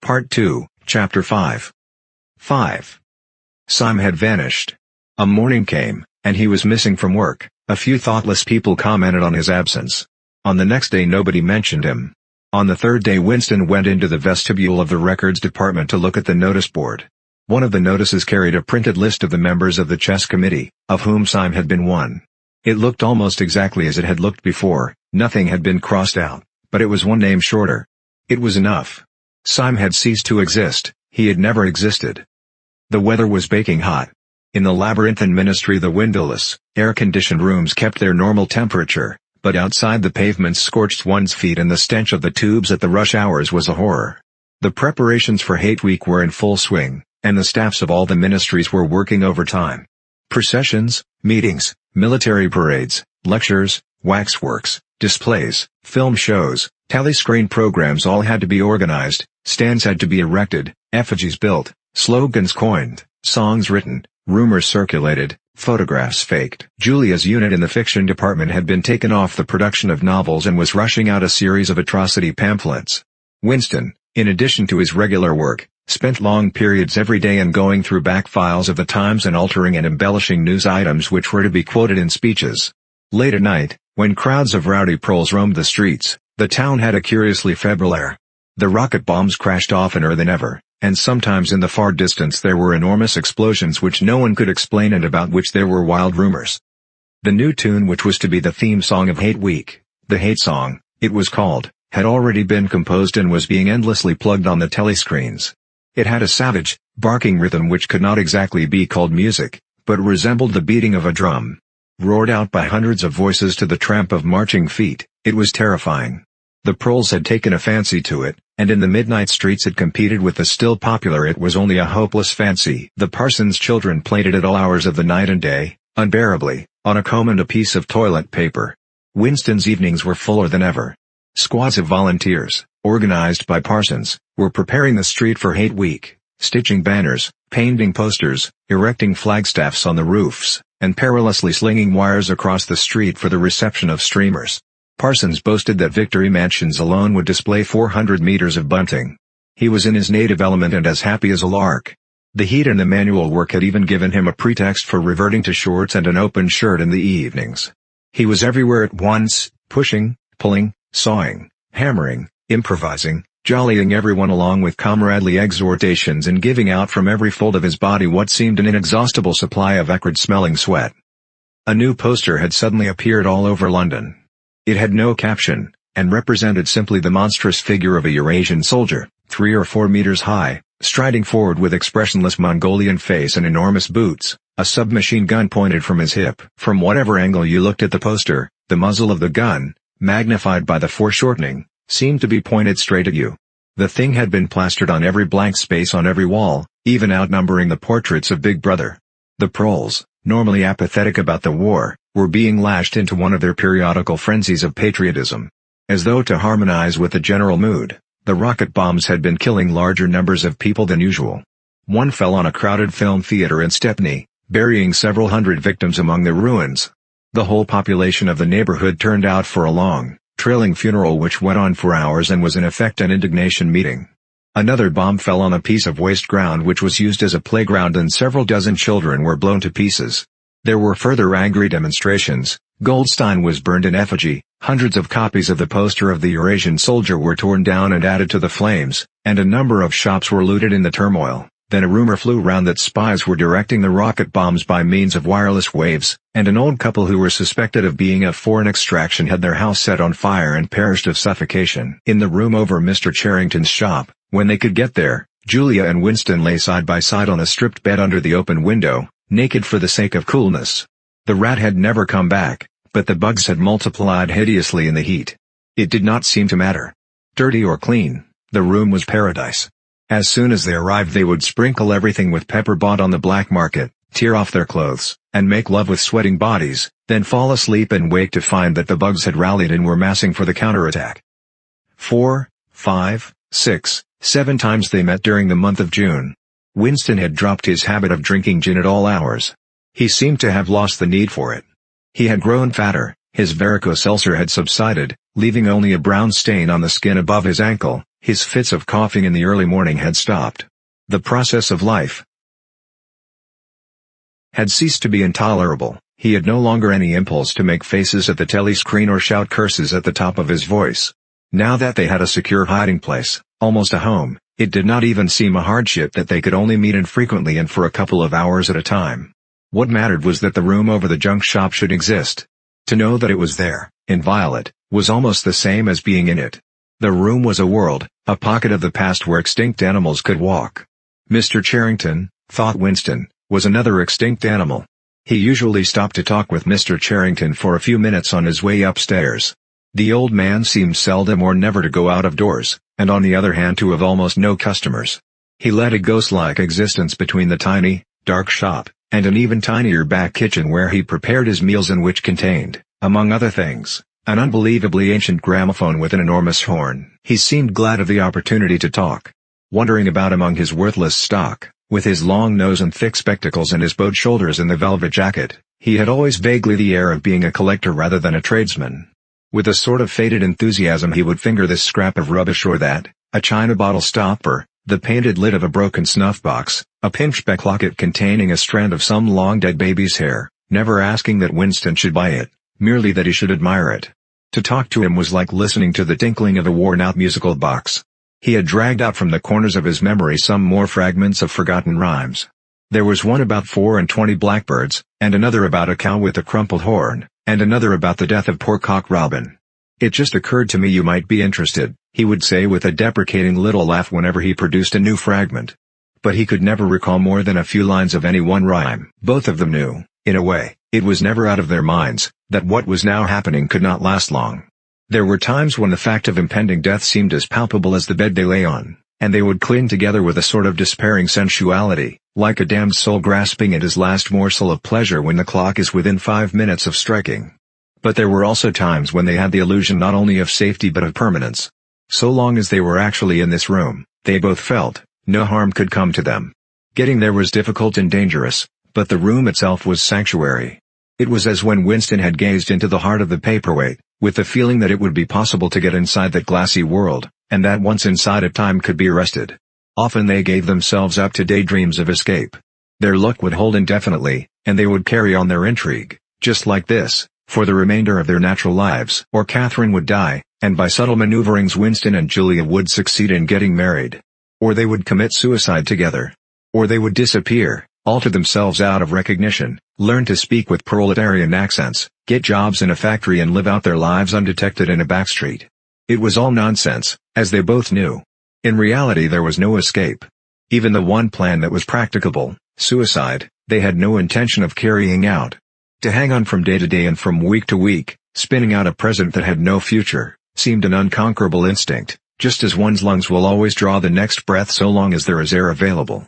Part 2, Chapter 5. 5. Sim had vanished. A morning came, and he was missing from work. A few thoughtless people commented on his absence. On the next day nobody mentioned him. On the third day Winston went into the vestibule of the records department to look at the notice board. One of the notices carried a printed list of the members of the chess committee, of whom Sim had been one. It looked almost exactly as it had looked before, nothing had been crossed out, but it was one name shorter. It was enough. Sim had ceased to exist, he had never existed. The weather was baking hot. In the labyrinthine ministry the windowless, air-conditioned rooms kept their normal temperature, but outside the pavements scorched one's feet and the stench of the tubes at the rush hours was a horror. The preparations for Hate Week were in full swing, and the staffs of all the ministries were working overtime. Processions, meetings, military parades, lectures, waxworks, displays, film shows, telescreen programs all had to be organized, stands had to be erected, effigies built, slogans coined, songs written, rumors circulated, photographs faked. Julia's unit in the fiction department had been taken off the production of novels and was rushing out a series of atrocity pamphlets. Winston, in addition to his regular work, spent long periods every day in going through back files of the Times and altering and embellishing news items which were to be quoted in speeches. Late at night, when crowds of rowdy proles roamed the streets, the town had a curiously febrile air. The rocket bombs crashed oftener than ever, and sometimes in the far distance there were enormous explosions which no one could explain and about which there were wild rumors. The new tune which was to be the theme song of Hate Week, the Hate Song, it was called, had already been composed and was being endlessly plugged on the telescreens. It had a savage, barking rhythm which could not exactly be called music, but resembled the beating of a drum. Roared out by hundreds of voices to the tramp of marching feet, it was terrifying. The proles had taken a fancy to it, and in the midnight streets it competed with the still popular It Was Only a Hopeless Fancy. The parson's children played it at all hours of the night and day, unbearably, on a comb and a piece of toilet paper. Winston's evenings were fuller than ever. Squads of volunteers, organized by parsons, were preparing the street for Hate Week, stitching banners, painting posters, erecting flagstaffs on the roofs, and perilously slinging wires across the street for the reception of streamers. Parsons boasted that Victory Mansions alone would display 400 meters of bunting. He was in his native element and as happy as a lark. The heat and the manual work had even given him a pretext for reverting to shorts and an open shirt in the evenings. He was everywhere at once, pushing, pulling, sawing, hammering, improvising, jollying everyone along with comradely exhortations and giving out from every fold of his body what seemed an inexhaustible supply of acrid-smelling sweat. A new poster had suddenly appeared all over London. It had no caption, and represented simply the monstrous figure of a Eurasian soldier, 3 or 4 meters high, striding forward with expressionless Mongolian face and enormous boots, a submachine gun pointed from his hip. From whatever angle you looked at the poster, the muzzle of the gun, magnified by the foreshortening, seemed to be pointed straight at you. The thing had been plastered on every blank space on every wall, even outnumbering the portraits of Big Brother. The proles, normally apathetic about the war, were being lashed into one of their periodical frenzies of patriotism. As though to harmonize with the general mood, the rocket bombs had been killing larger numbers of people than usual. One fell on a crowded film theater in Stepney, burying several hundred victims among the ruins. The whole population of the neighborhood turned out for a long, trailing funeral which went on for hours and was in effect an indignation meeting. Another bomb fell on a piece of waste ground which was used as a playground and several dozen children were blown to pieces. There were further angry demonstrations. Goldstein was burned in effigy, hundreds of copies of the poster of the Eurasian soldier were torn down and added to the flames, and a number of shops were looted in the turmoil. Then a rumor flew round that spies were directing the rocket bombs by means of wireless waves, and an old couple who were suspected of being of foreign extraction had their house set on fire and perished of suffocation. In the room over Mr. Charrington's shop, when they could get there, Julia and Winston lay side by side on a stripped bed under the open window, naked for the sake of coolness. The rat had never come back, but the bugs had multiplied hideously in the heat. It did not seem to matter. Dirty or clean, the room was paradise. As soon as they arrived they would sprinkle everything with pepper bought on the black market, tear off their clothes, and make love with sweating bodies, then fall asleep and wake to find that the bugs had rallied and were massing for the counterattack. 4, 5, 6, 7 times they met during the month of June. Winston had dropped his habit of drinking gin at all hours. He seemed to have lost the need for it. He had grown fatter, his varicose ulcer had subsided, leaving only a brown stain on the skin above his ankle. His fits of coughing in the early morning had stopped. The process of life had ceased to be intolerable. He had no longer any impulse to make faces at the telescreen or shout curses at the top of his voice. Now that they had a secure hiding place, almost a home, it did not even seem a hardship that they could only meet infrequently and for a couple of hours at a time. What mattered was that the room over the junk shop should exist. To know that it was there, inviolate, was almost the same as being in it. The room was a world, a pocket of the past where extinct animals could walk. Mr. Charrington, thought Winston, was another extinct animal. He usually stopped to talk with Mr. Charrington for a few minutes on his way upstairs. The old man seemed seldom or never to go out of doors, and on the other hand to have almost no customers. He led a ghost-like existence between the tiny, dark shop, and an even tinier back kitchen where he prepared his meals and which contained, among other things, an unbelievably ancient gramophone with an enormous horn. He seemed glad of the opportunity to talk. Wandering about among his worthless stock, with his long nose and thick spectacles and his bowed shoulders and the velvet jacket, he had always vaguely the air of being a collector rather than a tradesman. With a sort of faded enthusiasm he would finger this scrap of rubbish or that, a china bottle stopper, the painted lid of a broken snuff box, a pinchbeck locket containing a strand of some long-dead baby's hair, never asking that Winston should buy it, merely that he should admire it. To talk to him was like listening to the tinkling of a worn-out musical box. He had dragged out from the corners of his memory some more fragments of forgotten rhymes. There was one about 24 blackbirds, and another about a cow with a crumpled horn, and another about the death of poor Cock Robin. "It just occurred to me you might be interested," he would say with a deprecating little laugh whenever he produced a new fragment. But he could never recall more than a few lines of any one rhyme. Both of them knew, in a way, it was never out of their minds, that what was now happening could not last long. There were times when the fact of impending death seemed as palpable as the bed they lay on, and they would cling together with a sort of despairing sensuality, like a damned soul grasping at his last morsel of pleasure when the clock is within 5 minutes of striking. But there were also times when they had the illusion not only of safety but of permanence. So long as they were actually in this room, they both felt, no harm could come to them. Getting there was difficult and dangerous, but the room itself was sanctuary. It was as when Winston had gazed into the heart of the paperweight, with the feeling that it would be possible to get inside that glassy world, and that once inside it time could be arrested. Often they gave themselves up to daydreams of escape. Their luck would hold indefinitely, and they would carry on their intrigue, just like this, for the remainder of their natural lives. Or Catherine would die, and by subtle maneuverings Winston and Julia would succeed in getting married. Or they would commit suicide together. Or they would disappear, alter themselves out of recognition, learn to speak with proletarian accents, get jobs in a factory and live out their lives undetected in a backstreet. It was all nonsense, as they both knew. In reality there was no escape. Even the one plan that was practicable, suicide, they had no intention of carrying out. To hang on from day to day and from week to week, spinning out a present that had no future, seemed an unconquerable instinct, just as one's lungs will always draw the next breath so long as there is air available.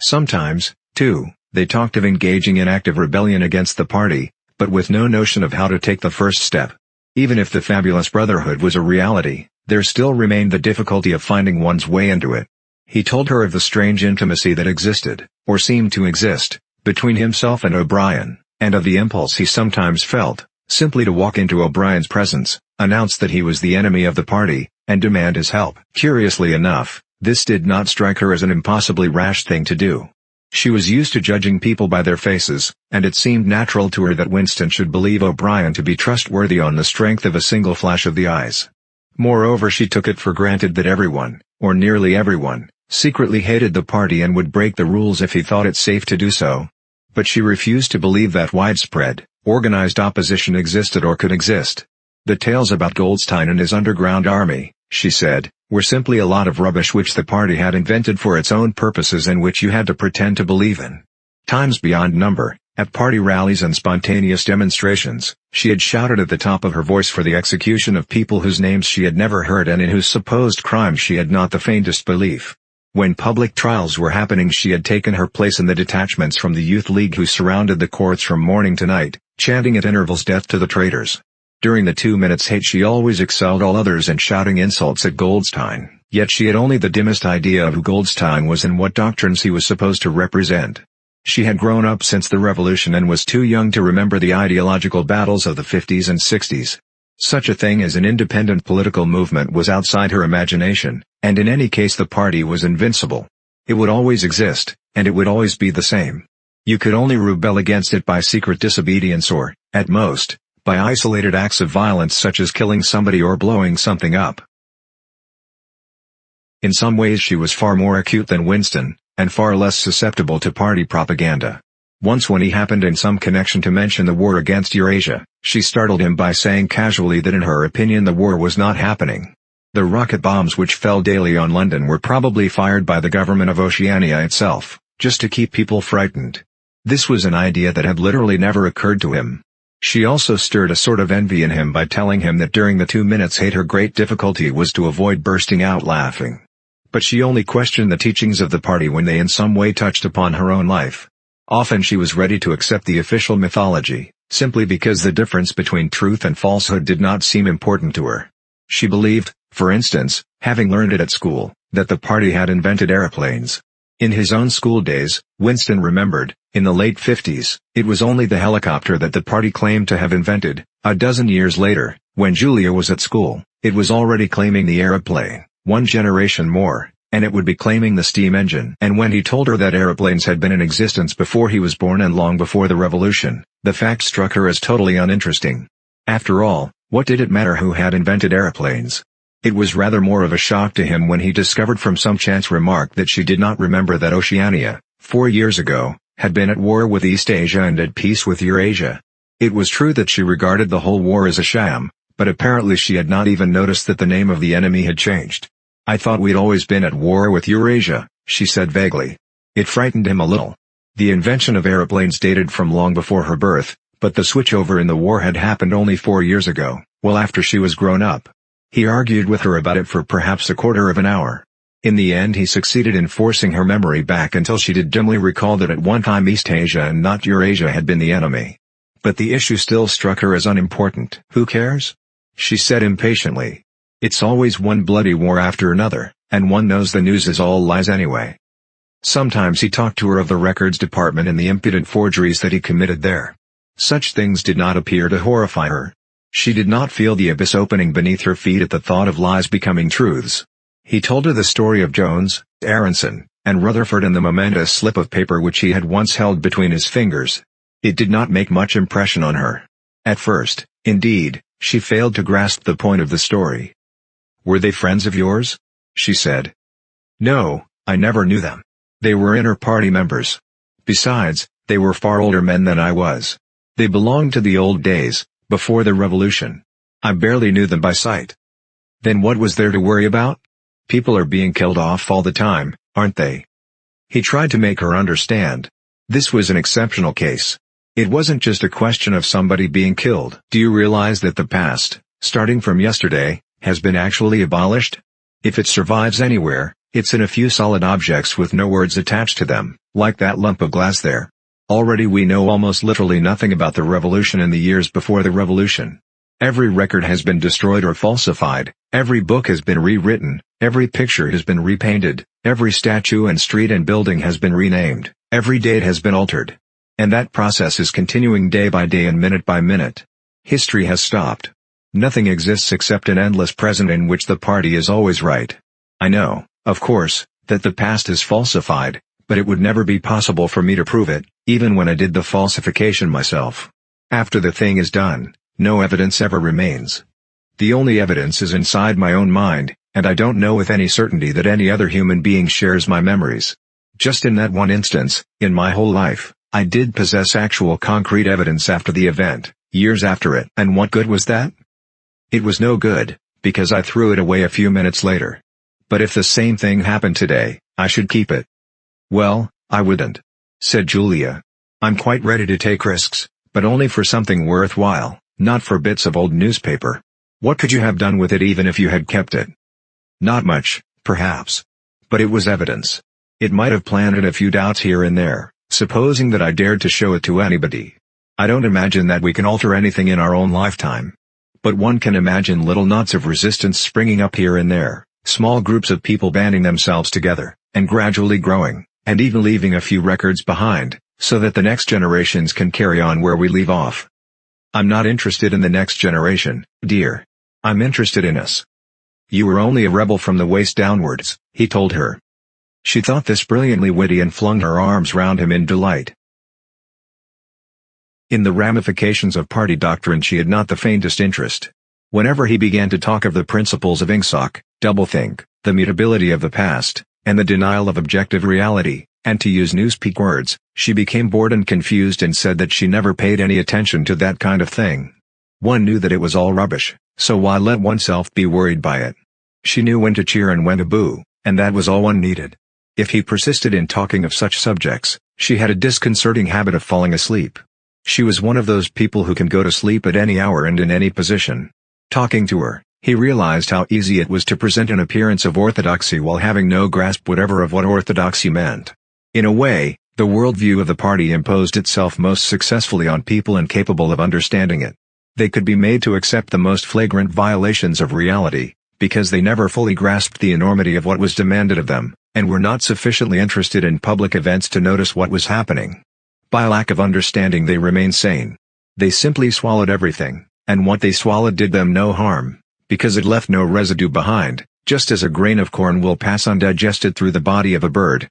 Sometimes, too, they talked of engaging in active rebellion against the party, but with no notion of how to take the first step. Even if the fabulous brotherhood was a reality, there still remained the difficulty of finding one's way into it. He told her of the strange intimacy that existed, or seemed to exist, between himself and O'Brien, and of the impulse he sometimes felt, simply to walk into O'Brien's presence, announce that he was the enemy of the party, and demand his help. Curiously enough, this did not strike her as an impossibly rash thing to do. She was used to judging people by their faces, and it seemed natural to her that Winston should believe O'Brien to be trustworthy on the strength of a single flash of the eyes. Moreover, she took it for granted that everyone, or nearly everyone, secretly hated the party and would break the rules if he thought it safe to do so. But she refused to believe that widespread, organized opposition existed or could exist. The tales about Goldstein and his underground army, she said, were simply a lot of rubbish which the party had invented for its own purposes and which you had to pretend to believe in. Times beyond number, at party rallies and spontaneous demonstrations, she had shouted at the top of her voice for the execution of people whose names she had never heard and in whose supposed crimes she had not the faintest belief. When public trials were happening she had taken her place in the detachments from the Youth League who surrounded the courts from morning to night, chanting at intervals death to the traitors. During the 2 minutes hate she always excelled all others in shouting insults at Goldstein, yet she had only the dimmest idea of who Goldstein was and what doctrines he was supposed to represent. She had grown up since the Revolution and was too young to remember the ideological battles of the 50s and 60s. Such a thing as an independent political movement was outside her imagination, and in any case the party was invincible. It would always exist, and it would always be the same. You could only rebel against it by secret disobedience or, at most, by isolated acts of violence such as killing somebody or blowing something up. In some ways she was far more acute than Winston, and far less susceptible to party propaganda. Once when he happened in some connection to mention the war against Eurasia, she startled him by saying casually that in her opinion the war was not happening. The rocket bombs which fell daily on London were probably fired by the government of Oceania itself, just to keep people frightened. This was an idea that had literally never occurred to him. She also stirred a sort of envy in him by telling him that during the 2 minutes hate her great difficulty was to avoid bursting out laughing. But she only questioned the teachings of the party when they in some way touched upon her own life. Often she was ready to accept the official mythology, simply because the difference between truth and falsehood did not seem important to her. She believed, for instance, having learned it at school, that the party had invented aeroplanes. In his own school days, Winston remembered, in the late 50s, it was only the helicopter that the party claimed to have invented. A dozen years later, when Julia was at school, it was already claiming the aeroplane. One generation more, and it would be claiming the steam engine. And when he told her that aeroplanes had been in existence before he was born and long before the revolution, the fact struck her as totally uninteresting. After all, what did it matter who had invented aeroplanes? It was rather more of a shock to him when he discovered from some chance remark that she did not remember that Oceania, 4 years ago, had been at war with East Asia and at peace with Eurasia. It was true that she regarded the whole war as a sham, but apparently she had not even noticed that the name of the enemy had changed. "I thought we'd always been at war with Eurasia," she said vaguely. It frightened him a little. The invention of aeroplanes dated from long before her birth, but the switchover in the war had happened only 4 years ago, well after she was grown up. He argued with her about it for perhaps a quarter of an hour. In the end he succeeded in forcing her memory back until she did dimly recall that at one time East Asia and not Eurasia had been the enemy. But the issue still struck her as unimportant. "Who cares?" she said impatiently. "It's always one bloody war after another, and one knows the news is all lies anyway." Sometimes he talked to her of the records department and the impudent forgeries that he committed there. Such things did not appear to horrify her. She did not feel the abyss opening beneath her feet at the thought of lies becoming truths. He told her the story of Jones, Aronson, and Rutherford and the momentous slip of paper which he had once held between his fingers. It did not make much impression on her. At first, indeed, she failed to grasp the point of the story. "Were they friends of yours?" she said. "No, I never knew them. They were inner party members. Besides, they were far older men than I was. They belonged to the old days, before the revolution. I barely knew them by sight." "Then what was there to worry about? People are being killed off all the time, aren't they?" He tried to make her understand. This was an exceptional case. It wasn't just a question of somebody being killed. "Do you realize that the past, starting from yesterday, has been actually abolished? If it survives anywhere, it's in a few solid objects with no words attached to them, like that lump of glass there. Already we know almost literally nothing about the revolution and the years before the revolution. Every record has been destroyed or falsified, every book has been rewritten, every picture has been repainted, every statue and street and building has been renamed, every date has been altered. And that process is continuing day by day and minute by minute. History has stopped. Nothing exists except an endless present in which the party is always right. I know, of course, that the past is falsified, but it would never be possible for me to prove it, even when I did the falsification myself. After the thing is done, no evidence ever remains. The only evidence is inside my own mind, and I don't know with any certainty that any other human being shares my memories. Just in that one instance, in my whole life, I did possess actual concrete evidence after the event, years after it. And what good was that? It was no good, because I threw it away a few minutes later. But if the same thing happened today, I should keep it. "Well, I wouldn't," said Julia. "I'm quite ready to take risks, but only for something worthwhile, not for bits of old newspaper. What could you have done with it even if you had kept it?" "Not much, perhaps. But it was evidence. It might have planted a few doubts here and there, supposing that I dared to show it to anybody. I don't imagine that we can alter anything in our own lifetime. But one can imagine little knots of resistance springing up here and there, small groups of people banding themselves together, and gradually growing, and even leaving a few records behind, so that the next generations can carry on where we leave off." I'm not interested in the next generation, dear. I'm interested in us. You were only a rebel from the waist downwards, he told her. She thought this brilliantly witty and flung her arms round him in delight. In the ramifications of party doctrine she had not the faintest interest. Whenever he began to talk of the principles of Ingsoc, doublethink, the mutability of the past, and the denial of objective reality, and to use newspeak words, she became bored and confused and said that she never paid any attention to that kind of thing. One knew that it was all rubbish, so why let oneself be worried by it? She knew when to cheer and when to boo, and that was all one needed. If he persisted in talking of such subjects, she had a disconcerting habit of falling asleep. She was one of those people who can go to sleep at any hour and in any position. Talking to her, he realized how easy it was to present an appearance of orthodoxy while having no grasp whatever of what orthodoxy meant. In a way, the worldview of the party imposed itself most successfully on people incapable of understanding it. They could be made to accept the most flagrant violations of reality, because they never fully grasped the enormity of what was demanded of them, and were not sufficiently interested in public events to notice what was happening. By lack of understanding they remained sane. They simply swallowed everything, and what they swallowed did them no harm, because it left no residue behind, just as a grain of corn will pass undigested through the body of a bird,